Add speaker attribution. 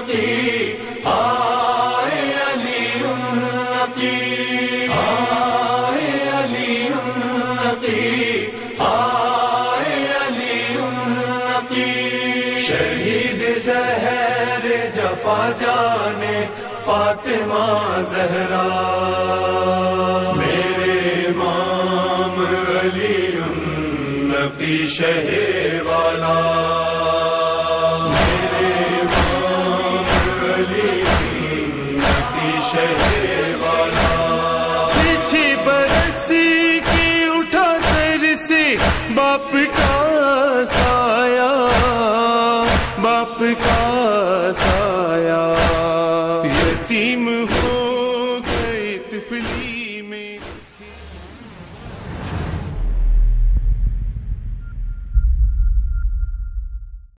Speaker 1: نقی، ہائے علی نقی، ہائے علی نقی، ہائے علی نقی، شہید زہر جفا جانے فاطمہ زہرا، میرے امام علی نقی شہ والا، میرے امام علی نقی شہ والا،
Speaker 2: تیکھی برسی کی اٹھا سر سے باپ کا سایہ، باپ کا سایہ،